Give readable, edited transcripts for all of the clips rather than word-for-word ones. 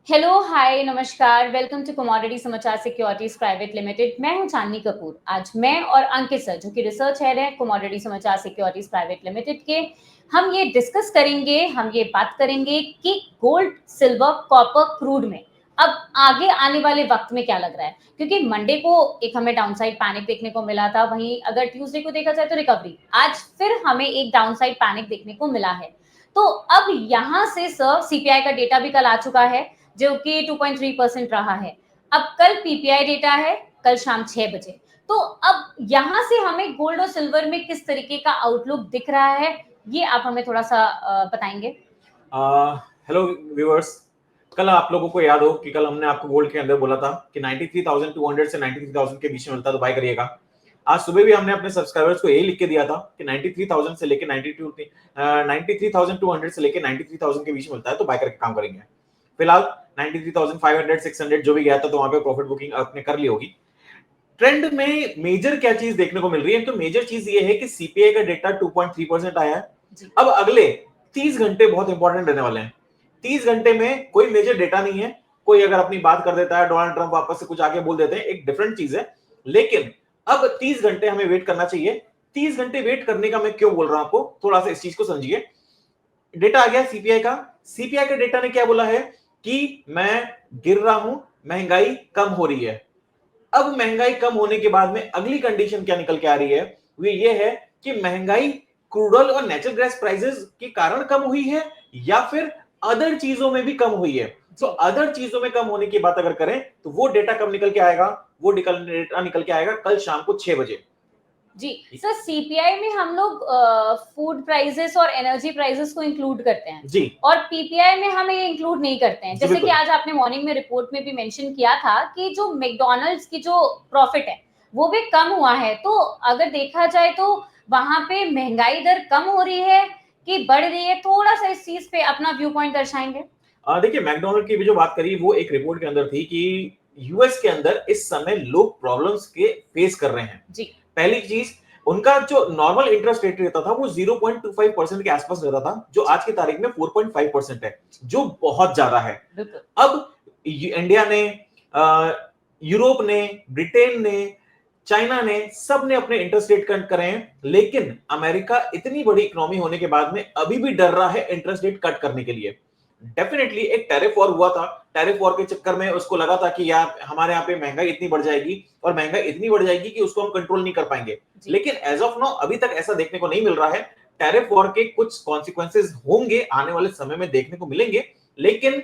Hello, हाय, नमस्कार, welcome to commodity समाचार securities private limited. मैं हूं चांदनी कपूर। आज मैं और अंकित सर, जो कि रिसर्च हेड है कमोडिटी समाचार सिक्योरिटीज प्राइवेट लिमिटेड के, हम ये डिस्कस करेंगे, हम ये बात करेंगे कि गोल्ड, सिल्वर, कॉपर, क्रूड में अब आगे आने वाले वक्त में क्या लग रहा है। क्योंकि मंडे को एक हमें डाउनसाइड पैनिक देखने को मिला था, वहीं अगर ट्यूसडे को देखा जाए तो रिकवरी। आज फिर हमें एक डाउनसाइड पैनिक देखने को मिला है। तो अब यहाँ से सर सीपीआई का डेटा भी कल आ चुका है, जो कि 2.3% रहा है। अब कल पीपीआई डेटा है, कल शाम 6 बजे। तो अब यहाँ से हमें गोल्ड और सिल्वर में किस तरीके का आउटलुक दिख रहा है, ये आप हमें थोड़ा सा बताएंगे। Hello viewers. कल आप लोगों को याद हो कि कल हमने आपको गोल्ड के अंदर बोला था कि 93,200 से 93,000 के बीच में मिलता है तो बाय करिएगा। आज सुबह भी हमने अपने सब्सक्राइबर्स को यही लिख के दिया था कि 93,000 से लेके 93,200 से लेके 93,000 के बीच में मिलता है तो बाय करके काम करेंगे। फिलहाल 93,500 600 जो भी गया था तो वहां पे प्रॉफिट बुकिंग आपने कर ली होगी। ट्रेंड में मेजर क्या चीज देखने को मिल रही है, तो मेजर चीज ये है कि सीपीआई का डेटा 2.3% आया है। अब अगले 30 घंटे बहुत इंपॉर्टेंट रहने वाले हैं। 30 घंटे में कोई मेजर डेटा नहीं है, कोई अगर अपनी बात कर देता है, डोनाल्ड ट्रंप वापस से कुछ आगे बोल देते हैं, एक डिफरेंट चीज है। लेकिन अब 30 घंटे हमें वेट करना चाहिए। 30 घंटे वेट करने का मैं क्यों बोल रहा हूं आपको, थोड़ा सा इस चीज को समझिए। डेटा आ गया सीपीआई का। सीपीआई के डेटा ने क्या बोला है कि मैं गिर रहा हूं, महंगाई कम हो रही है। अब महंगाई कम होने के बाद में अगली कंडीशन क्या निकल के आ रही है, वो ये है कि महंगाई क्रूड ऑयल और नेचुरल गैस प्राइसेस के कारण कम हुई है या फिर अदर चीजों में भी कम हुई है। तो अदर चीजों में कम होने की बात अगर करें तो वो डेटा कब निकल के आएगा, वो डेटा निकल के आएगा कल शाम को 6 बजे। जी सर, सीपीआई में हम लोग फूड प्राइसेस और एनर्जी प्राइसेस को इंक्लूड करते हैं जी, और पीपीआई में हम ये इंक्लूड नहीं करते हैं। जी, जैसे कि बिल्कुल। आज आपने मॉर्निंग में रिपोर्ट में भी मेंशन किया था कि जो मैकडॉनल्ड्स की जो प्रॉफिट है वो भी कम हुआ है। तो अगर देखा जाए तो वहां पे महंगाई दर कम हो रही है कि बढ़ रही है, थोड़ा सा इस चीज पे अपना व्यू पॉइंट दर्शाएंगे। देखिए, मैकडॉनल्ड की भी जो बात करी वो एक रिपोर्ट के अंदर थी कि यूएस के अंदर इस समय लोग प्रॉब्लम्स के फेस कर रहे हैं। जी, पहली चीज, उनका जो नॉर्मल इंटरेस्ट रेट रहता था वो 0.25% के आसपास रहता था, जो आज की तारीख में 4.5% है, जो बहुत ज्यादा है। बिल्कुल। अब इंडिया ने, यूरोप ने, ब्रिटेन ने, चाइना ने, सब ने अपने इंटरेस्ट रेट कट करे हैं, लेकिन अमेरिका इतनी बड़ी इकोनॉमी होने के बाद में अभी भी डर रहा है इंटरेस्ट रेट कट करने के लिए। डेफिनेटली एक टैरिफ वॉर हुआ था। टैरिफ वॉर के चक्कर में उसको लगा था कि यार हमारे यहाँ पे महंगाई इतनी बढ़ जाएगी और महंगाई इतनी बढ़ जाएगी कि उसको हम कंट्रोल नहीं कर पाएंगे। लेकिन एज ऑफ नाउ अभी तक ऐसा देखने को नहीं मिल रहा है। टैरिफ वॉर के कुछ कॉन्सिक्वेंसेस होंगे, आने वाले समय में देखने को मिलेंगे। लेकिन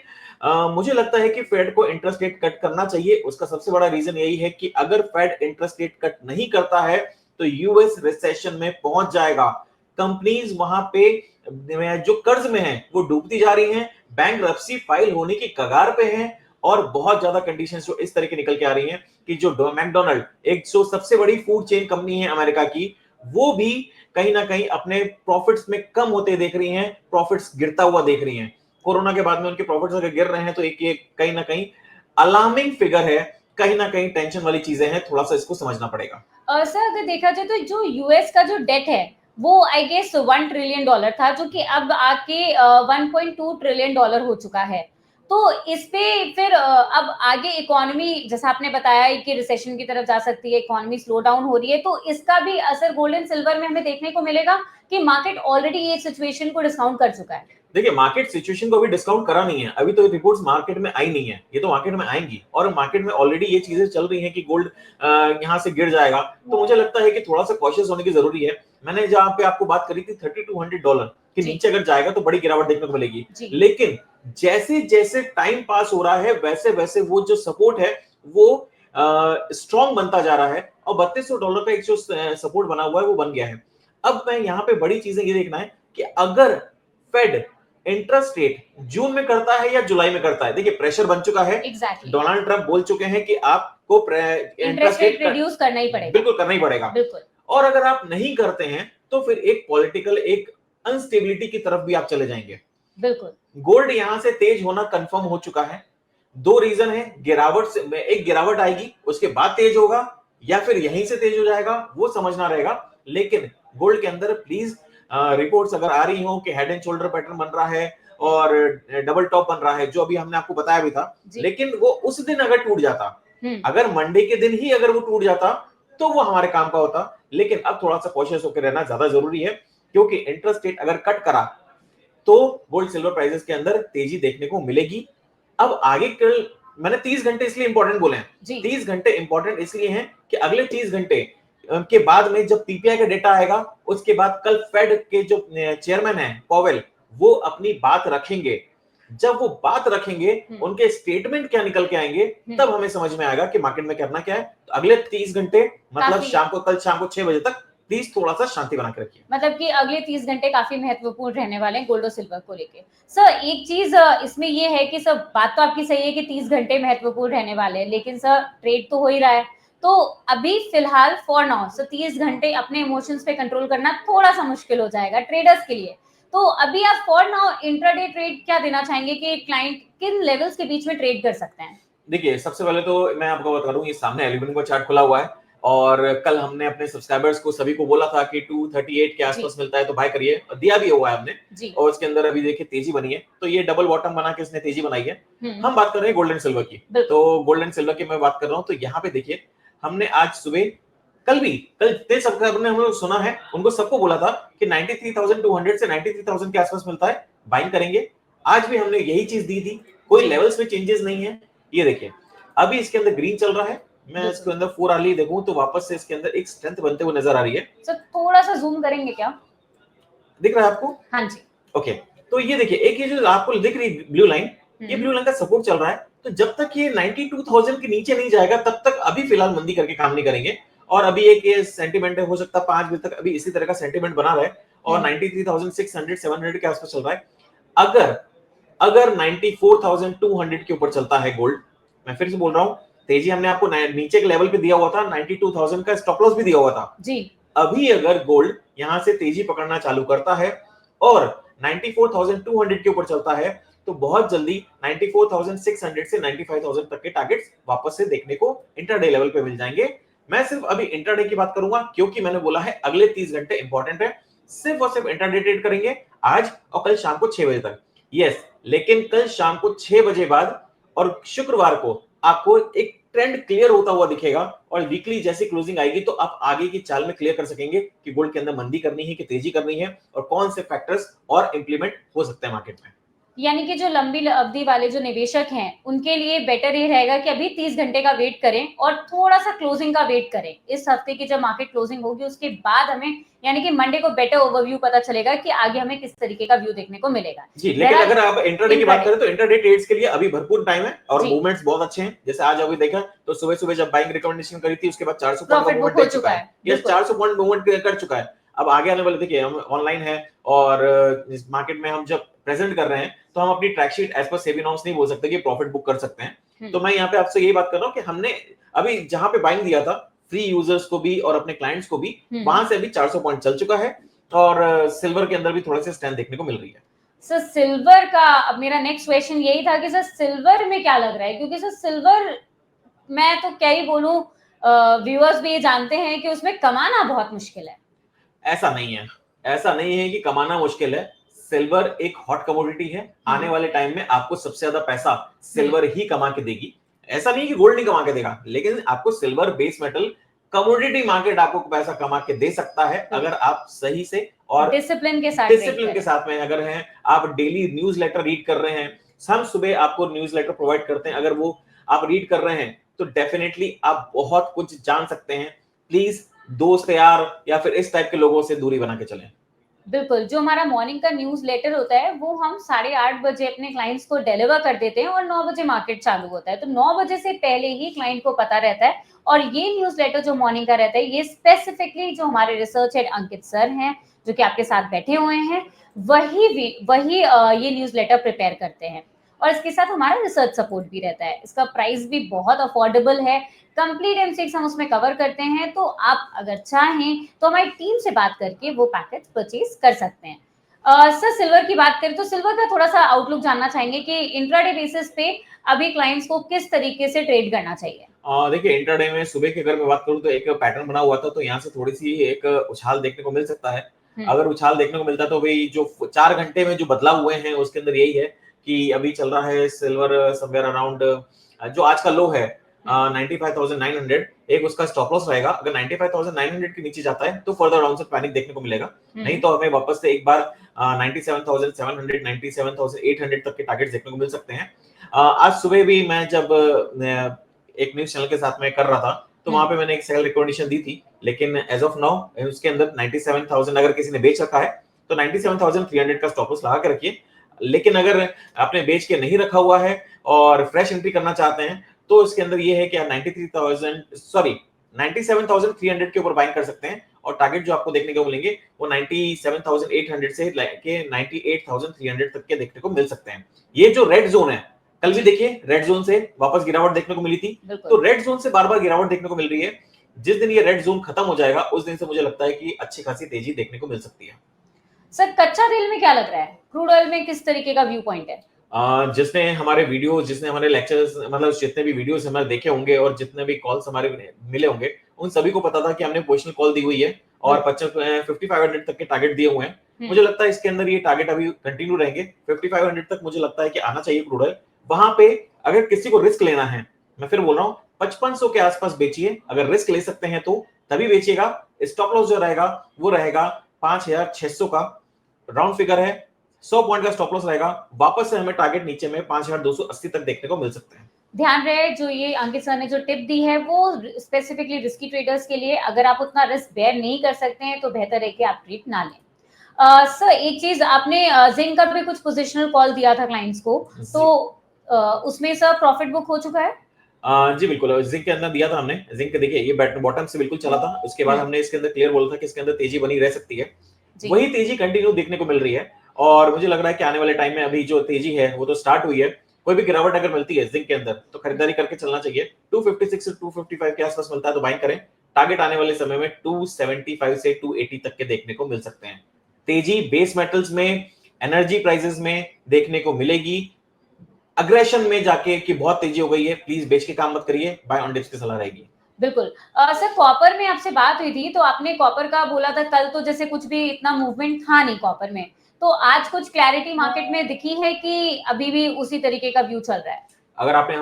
मुझे लगता है कि फेड को इंटरेस्ट रेट कट करना चाहिए। उसका सबसे बड़ा रीजन यही है कि अगर फेड इंटरेस्ट रेट कट नहीं करता है तो यूएस रिसेशन में पहुंच जाएगा। कंपनीज वहां पे जो कर्ज में है वो डूबती जा रही हैं, बैंकरप्सी फाइल होने की कगार पे हैं, और बहुत ज्यादा कंडीशंस जो इस तरह की निकल के आ रही हैं कि जो मैकडोनल्ड, एक जो सबसे बड़ी फूड चेन कंपनी है अमेरिका की, वो भी कहीं ना कहीं अपने प्रॉफिट्स में कम होते देख रही हैं, प्रॉफिट्स गिरता हुआ देख रही हैं। कोरोना के बाद में उनके प्रॉफिट्स अगर गिर रहे हैं तो एक ये कहीं ना कहीं अलार्मिंग फिगर है, कहीं ना कहीं टेंशन वाली चीजें हैं, थोड़ा सा इसको समझना पड़ेगा। सर अगर देखा जाए तो जो यूएस का जो डेट है वो आई गेस $1 ट्रिलियन था, जो कि अब आके $1.2 ट्रिलियन हो चुका है। तो इस पे फिर अब आगे इकोनॉमी, जैसा आपने बताया कि रिसेशन की तरफ जा सकती है, इकोनॉमी स्लो डाउन हो रही है, तो इसका भी असर गोल्ड एंड सिल्वर में हमें देखने को मिलेगा कि मार्केट ऑलरेडी ये सिचुएशन को डिस्काउंट कर चुका है। देखिए, मार्केट सिचुएशन को अभी डिस्काउंट करा नहीं है, अभी तो रिपोर्ट्स मार्केट में आई नहीं है, ये तो मार्केट में आएंगी और मार्केट में ऑलरेडी ये चीजें चल रही हैं कि गोल्ड यहां से गिर जाएगा। तो मुझे लगता है कि थोड़ा सा कॉशियस होने की जरूरी है। मैंने जहां पे आपको बात करी थी $3,200 के नीचे अगर जाएगा तो बड़ी गिरावट देखने को मिलेगी। लेकिन जैसे जैसे टाइम पास हो रहा है वैसे वैसे वो जो सपोर्ट है वो स्ट्रॉन्ग बनता जा रहा है और $3,200 का एक जो सपोर्ट बना हुआ है वो बन गया है। अब मैं यहाँ पे बड़ी चीजें ये देखना है कि अगर फेड इंटरेस्ट रेट जून में करता है या जुलाई में करता है। देखिए, प्रेशर बन चुका है। डोनाल्ड ट्रंप बोल चुके हैं कि आपको इंटरेस्ट रेट रिड्यूस करना ही पड़ेगा। बिल्कुल करना ही पड़ेगा। बिल्कुल। और अगर आप नहीं करते हैं तो फिर एक पॉलिटिकल, एक अनस्टेबिलिटी की तरफ भी आप चले जाएंगे। बिल्कुल। गोल्ड यहां से तेज होना कंफर्म हो चुका है। दो रीजन है, गिरावट से एक गिरावट आएगी उसके बाद तेज होगा या फिर यहीं से तेज हो जाएगा, वो समझना रहेगा। लेकिन गोल्ड के अंदर प्लीज रिपोर्ट्स अगर आ रही हो कि हेड एंड शोल्डर पैटर्न बन रहा है और डबल टॉप बन रहा है, जो अभी हमने आपको बताया भी था, लेकिन वो उस दिन अगर टूट जाता, अगर मंडे के दिन ही अगर वो टूट जाता तो वो हमारे काम का होता। लेकिन अब थोड़ा सा कॉशियस होकर रहना ज्यादा जरूरी है, क्योंकि इंटरेस्ट रेट अगर कट करा तो गोल्ड सिल्वर प्राइसेस के अंदर तेजी देखने को मिलेगी। अब आगे कल मैंने 30 घंटे इसलिए इंपॉर्टेंट बोले हैं, 30 घंटे इंपॉर्टेंट इसलिए हैं कि अगले 30 घंटे के बाद में जब पीपीआई का डेटा आएगा, उसके बाद कल फेड के जो चेयरमैन है पॉवेल, वो अपनी बात रखेंगे। जब वो बात रखेंगे, उनके स्टेटमेंट क्या निकल के आएंगे, तब हमें समझ में आएगा कि मार्केट में करना क्या है। तो अगले 30 घंटे मतलब कल शाम को 6 बजे तक प्लीज थोड़ा सा शांति बना के रखिए। मतलब कि अगले 30 घंटे काफी महत्वपूर्ण रहने वाले हैं गोल्ड और सिल्वर को लेके। सर एक चीज इसमें ये है कि सर बात तो आपकी सही है कि 30 घंटे महत्वपूर्ण रहने वाले हैं, लेकिन सर ट्रेड तो हो ही रहा है। तो अभी फिलहाल फॉर नाउ सर 30 घंटे अपने इमोशंस पे कंट्रोल करना थोड़ा सा मुश्किल हो जाएगा ट्रेडर्स के लिए। तो अभी आप फॉर नाउ इंट्राडे ट्रेड क्या देना चाहेंगे कि क्लाइंट किन लेवल्स के बीच में ट्रेड कर सकते हैं? देखिए, सबसे पहले तो मैं आपको बता दूं, ये सामने एल्यूमिनियम का चार्ट खुला हुआ है और कल हमने अपने सब्सक्राइबर्स को सभी को बोला था कि 238 के आसपास मिलता है तो बाय करिए, दिया भी हुआ है हमने। और उसके अंदर अभी देखिए तेजी बनी है, तो ये डबल बॉटम बना के इसने तेजी बनाई है। हम बात कर रहे हैं गोल्ड एंड सिल्वर की, तो गोल्ड एंड सिल्वर की मैं बात कर रहा हूं। तो यहाँ पे देखिए, हमने आज सुबह कल जितने सब्सक्राइबर ने हमें सुना है उनको सबको बोला था कि 93,200 से 93,000 के आसपास मिलता है, बाइंग करेंगे। आज भी हमने यही चीज दी थी, कोई लेवल्स में चेंजेस नहीं है। ये देखिए, अभी इसके अंदर ग्रीन चल रहा है, मैं इसके अंदर 4 आवर्ली देखूं तो वापस से इसके अंदर एक स्ट्रेंथ बनते हुए नजर आ रही है। सर थोड़ा सा जूम करेंगे क्या? दिख रहा है आपको? हाँ जी। ओके, तो ये देखिए, एक ये जो आपको दिख रही ब्लू लाइन, ये ब्लू लाइन का सपोर्ट चल रहा है। तो जब तक ये 92,000 के नीचे नहीं जाएगा, तब तक अभी फिलहाल मंदी करके काम नहीं करेंगे। और अभी एक ये सेंटीमेंट है, हो सकता है 5 बजे तक अभी इसी तरह का सेंटीमेंट बना रहे और 93,600 700 के आसपास चल रहा है। अगर 94,200 के ऊपर चलता है गोल्ड, मैं फिर से बोल रहा हूं, तेजी हमने आपको नीचे के लेवल पे दिया हुआ था, 92,000 का स्टॉप लॉस भी दिया हुआ था जी। अभी अगर गोल्ड यहां से तेजी पकड़ना चालू करता है और 94,200 के ऊपर चलता है, तो बहुत जल्दी 94,600 से 95,000 तक के टारगेट्स वापस से देखने को इंट्राडे लेवल पे मिल जाएंगे। मैं सिर्फ अभी इंट्राडे की बात करूंगा, क्योंकि मैंने बोला है अगले 30 घंटे इंपॉर्टेंट है। सिर्फ और सिर्फ इंट्राडे ट्रेड करेंगे आज और कल शाम को 6 बजे तक। यस, लेकिन कल शाम को 6 बजे बाद और शुक्रवार को आपको एक ट्रेंड क्लियर होता हुआ दिखेगा और वीकली जैसी क्लोजिंग आएगी तो आप आगे की चाल में क्लियर कर सकेंगे कि गोल्ड के अंदर मंदी करनी है कि तेजी करनी है और कौन से फैक्टर्स और इंप्लीमेंट हो सकते हैं मार्केट में। यानी कि जो लंबी अवधि वाले जो निवेशक हैं, उनके लिए बेटर ये रहेगा कि अभी 30 घंटे का वेट करें और थोड़ा सा क्लोजिंग का वेट करें। इस हफ्ते की जब मार्केट क्लोजिंग होगी उसके बाद हमें यानी कि मंडे को बेटर ओवरव्यू पता चलेगा कि आगे हमें किस तरीके का व्यू देखने को मिलेगा। जी, लेकिन अगर आप इंट्राडे की बात करें तो इंट्राडे ट्रेड्स के लिए अभी भरपूर टाइम है और मूवमेंट्स बहुत अच्छे हैं। जैसे आज अभी देखा तो सुबह जब बाइंग रिकमेंडेशन करी थी, उसके बाद 400 पॉइंट का मूवमेंट हो चुका है। ये 400 पॉइंट मूवमेंट कर चुका है। अब आगे आने वाले देखिए, हम ऑनलाइन है और इस मार्केट में हम जब प्रेजेंट कर रहे हैं तो हम अपनी track sheet as per SEBI norms नहीं बोल सकते कि प्रॉफिट बुक कर सकते हैं। तो मैं यहाँ पे आपसे यही बात कर रहा हूँ कि हमने अभी जहां पे बाइंग दिया था फ्री यूजर्स को भी और अपने क्लाइंट्स को भी, वहां से अभी 400 पॉइंट चल चुका है और सिल्वर के अंदर भी थोड़ा सा स्ट्रेंथ देखने को मिल रही है। सर सिल्वर का अब मेरा नेक्स्ट क्वेश्चन यही था कि सर सिल्वर में क्या लग रहा है, क्योंकि सर सिल्वर मैं तो क्या ही बोलूं, व्यूअर्स भी ये जानते हैं कि उसमें कमाना बहुत मुश्किल है। ऐसा नहीं है कि कमाना मुश्किल है। सिल्वर एक हॉट कमोडिटी है, आने वाले टाइम में आपको सबसे ज्यादा पैसा सिल्वर ही कमा के देगी। ऐसा नहीं कि गोल्ड नहीं कमा के देगा, लेकिन आपको silver base metal commodity market आपको पैसा कमा के दे सकता है अगर आप सही से और डिसिप्लिन के साथ में अगर हैं, आप डेली न्यूज़लेटर रीड कर रहे हैं। हम सुबह आपको न्यूज़लेटर प्रोवाइड करते हैं, अगर वो आप रीड कर रहे हैं तो डेफिनेटली आप बहुत कुछ जान सकते हैं। प्लीज दोस्त यार या फिर इस टाइप के लोगों से दूरी बना के चलें। बिल्कुल, जो हमारा मॉर्निंग का न्यूज़ लेटर होता है वो हम 8:30 बजे अपने क्लाइंट्स को डिलीवर कर देते हैं और 9 बजे मार्केट चालू होता है। तो 9 बजे से पहले ही क्लाइंट को पता रहता है और ये न्यूज़ लेटर जो मॉर्निंग का रहता है, ये स्पेसिफिकली जो हमारे रिसर्च हेड अंकित सर हैं, जो कि आपके साथ बैठे हुए हैं, वही ये न्यूज़ लेटर प्रिपेयर करते हैं। और इसके साथ हमारा रिसर्च सपोर्ट भी रहता है। इसका प्राइस भी बहुत अफोर्डेबल है, कंप्लीट एमसीक्स हम उसमें कवर करते हैं, तो आप अगर चाहें तो हमारी टीम से बात करके वो पैकेज परचेज कर सकते हैं। सर सिल्वर की बात करें तो सिल्वर का थोड़ा सा आउटलुक जानना चाहेंगे कि इंट्राडे बेसिस पे अभी क्लाइंट्स को किस तरीके से ट्रेड करना चाहिए। देखिए, इंट्राडे में सुबह की अगर मैं बात करूं तो एक पैटर्न बना हुआ था, तो यहाँ से थोड़ी सी एक उछाल देखने को मिल सकता है। अगर उछाल देखने को मिलता है तो वही जो 4 घंटे में जो बदलाव हुए हैं उसके अंदर यही है कि अभी चल रहा है सिल्वर समवेयर अराउंड जो आज का लो है 95,900, एक उसका स्टॉप लॉस रहेगा। अगर 95,900 के नीचे जाता है तो फर्दर डाउनसाइड पैनिक देखने को मिलेगा, नहीं तो हमें वापस से एक बार 97,700 97,800 तक के टारगेट देखने को मिल सकते हैं। आज सुबह भी मैं जब एक न्यूज चैनल के साथ में कर रहा था तो वहां पे मैंने एक सेल रिकमेंडेशन दी थी, लेकिन एज ऑफ नाउ उसके अंदर 97,000 अगर किसी ने बेच रखा है तो 97,300 का स्टॉप लॉस लगा के रखिए। लेकिन अगर आपने बेच के नहीं रखा हुआ है और फ्रेश एंट्री करना चाहते हैं तो इसके अंदर ये है कि आप 97,300 के ऊपर बाइंग कर सकते हैं और टारगेट जो आपको देखने को मिलेंगे वो 97,800 से लेके 98,300 तक के देखने को मिल सकते हैं। ये जो रेड जोन है, कल भी देखिए रेड जोन से वापस गिरावट देखने को मिली थी, तो रेड जोन से बार बार गिरावट देखने को मिल रही है। जिस दिन ये रेड जोन खत्म हो जाएगा उस दिन से मुझे लगता है कि अच्छी खासी तेजी देखने को मिल सकती है। सर कच्चा तेल में क्या लग रहा है, क्रूड ऑयल में किस तरीके का व्यू पॉइंट है? जिसने हमारे वीडियो, जिसने हमारे लेक्चर्स, मतलब जितने भी वीडियोस हमारे देखे होंगे और जितने भी कॉल्स हमारे मिले होंगे, उन सभी को पता था कि हमने पोजिशनल कॉल दी हुई है और 5500 तक के टारगेट दिए हुए हैं। मुझे लगता है इसके अंदर ये टारगेट अभी कंटिन्यू रहेंगे। 5500 तक मुझे लगता है कि आना चाहिए क्रूड ऑयल। वहां पे अगर किसी को रिस्क लेना है, मैं फिर बोल रहा हूँ 5500 के आसपास बेचिए, अगर रिस्क ले सकते हैं तो तभी बेचिएगा। स्टॉप लॉस जो रहेगा वो रहेगा 5600 का, राउंड फिगर है, 100 पॉइंट का स्टॉप लॉस रहेगा। वापस से हमें टारगेट नीचे में 5280 तक देखने को मिल सकते हैं। ध्यान रहे जो ये अंकित सर ने जो टिप दी है वो स्पेसिफिकली रिस्की ट्रेडर्स के लिए, अगर आप उतना रिस्क बेयर नहीं कर सकते हैं तो बेहतर है कि आप ट्रेड ना लें। सर एक चीज आपने जिंक का भी कुछ पोजिशनल कॉल दिया था क्लाइंट्स को, तो उसमें सर प्रॉफिट बुक हो चुका है? जी बिल्कुल, जिंक के अंदर दिया था हमने। जिंक देखिए ये बॉटम से बिल्कुल चला था, उसके बाद हमने इसके अंदर क्लियर बोला था कि इसके अंदर तेजी बनी रह सकती है। वही तेजी कंटिन्यू देखने को मिल रही है और मुझे लग रहा है कि आने वाले टाइम में अभी जो तेजी है वो तो स्टार्ट हुई है। कोई भी गिरावट अगर मिलती है जिंक के अंदर तो खरीदारी करके चलना चाहिए। 256 से 255 के आसपास मिलता है तो बाइंग करें। टारगेट आने वाले समय में 275 से 280 तक के देखने को मिल सकते हैं। तेजी बेस मेटल्स में, एनर्जी प्राइसेस में देखने को मिलेगी। अग्रेशन में जाके कि बहुत तेजी हो गई है, प्लीज बेच के काम मत करिए, बाय ऑन डिप्स की सलाह रहेगी। बिल्कुल। सर कॉपर में आपसे बात हुई थी तो आपने कॉपर का बोला था, कल तो जैसे कुछ भी इतना मूवमेंट था नहीं कॉपर में, तो आज कुछ क्लैरिटी मार्केट में दिखी है कि अभी भी उसी तरीके का व्यू चल रहा है? अगर आपने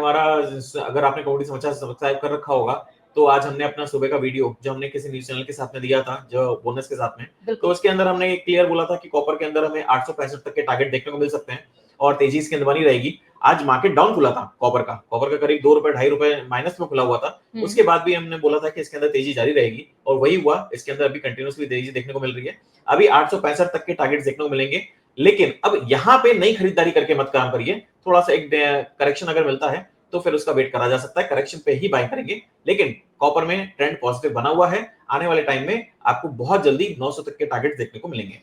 कमोडिटी समाचार सब्सक्राइब कर रखा होगा तो आज हमने अपना सुबह का वीडियो जो हमने किसी न्यूज चैनल के साथ में दिया था, जो बोनस के साथ में, तो उसके अंदर हमने क्लियर बोला था कि कॉपर के अंदर हमें 865 तक के टारगेट देखने को मिल सकते हैं और तेजी इसके अंदर बनी रहेगी। आज मार्केट डाउन खुला था कॉपर का करीब 2 रुपए 2.5 रुपए माइनस में खुला हुआ था। उसके बाद भी हमने बोला था कि इसके अंदर तेजी जारी रहेगी और वही हुआ। इसके अंदर अभी कंटिन्यूअसली तेजी देखने को मिल रही है। अभी 865 तक के टारगेट देखने को मिलेंगे, लेकिन अब यहाँ पे नई खरीदारी करके मत काम करिए। थोड़ा सा एक करेक्शन अगर मिलता है तो फिर उसका वेट करा जा सकता है, करेक्शन पे ही बाय करेंगे। लेकिन कॉपर में ट्रेंड पॉजिटिव बना हुआ है, आने वाले टाइम में आपको बहुत जल्दी 900 तक के टारगेट देखने को मिलेंगे।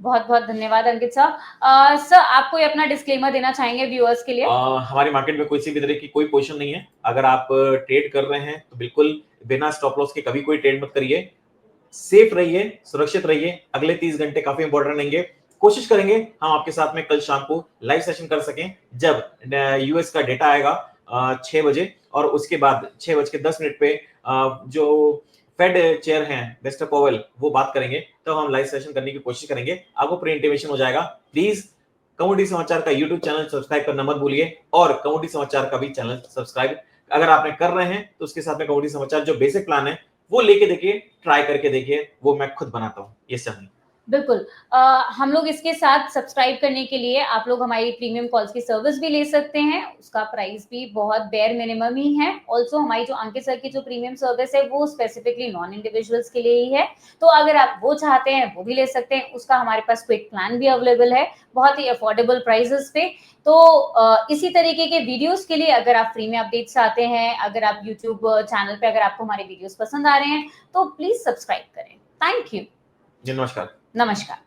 बहुत बहुत धन्यवाद अंकित सर। सर आप कोई अपना डिस्क्लेमर देना चाहेंगे व्यूअर्स के लिए? हमारी मार्केट में किसी भी तरह की कोई पोजीशन नहीं है। अगर आप ट्रेड कर रहे हैं तो बिल्कुल बिना स्टॉप लॉस के कभी कोई ट्रेड मत करिए। सेफ रहिए, सुरक्षित रहिए। अगले 30 घंटे काफी इंपॉर्टेंट रहेंगे। कोशिश करेंगे हम आपके साथ में कल शाम को लाइव सेशन कर सकें, जब यूएस का डेटा आएगा 6 बजे और उसके बाद 6:10 पे जो फेड चेयर हैं मिस्टर पॉवेल वो बात करेंगे, तो हम लाइव सेशन करने की कोशिश करेंगे। आपको प्री इंटीमेशन हो जाएगा। प्लीज कमोडिटी समाचार का यूट्यूब चैनल सब्सक्राइब करना मत भूलिए और कमोडिटी समाचार का भी चैनल सब्सक्राइब अगर आपने कर रहे हैं तो उसके साथ में कमोडिटी समाचार जो बेसिक प्लान है वो लेके देखिए, ट्राई करके देखिए। वो मैं खुद बनाता हूँ ये सब। बिल्कुल। हम लोग इसके साथ सब्सक्राइब करने के लिए आप लोग हमारी प्रीमियम कॉल्स की सर्विस भी ले सकते हैं। उसका प्राइस भी बहुत बेयर मिनिमम ही है। ऑल्सो हमारी जो अंकित सर की जो प्रीमियम सर्विस है वो स्पेसिफिकली नॉन इंडिविजुअल्स के लिए ही है, तो अगर आप वो चाहते हैं वो भी ले सकते हैं। उसका हमारे पास क्विक प्लान भी अवेलेबल है बहुत ही अफोर्डेबल प्राइसेस पे। तो इसी तरीके के वीडियोस के लिए अगर आप फ्री में अपडेट्स चाहते हैं, अगर आप यूट्यूब चैनल पे अगर आपको हमारे वीडियोस पसंद आ रहे हैं तो प्लीज सब्सक्राइब करें। Thank you. जी नमस्कार। नमस्कार।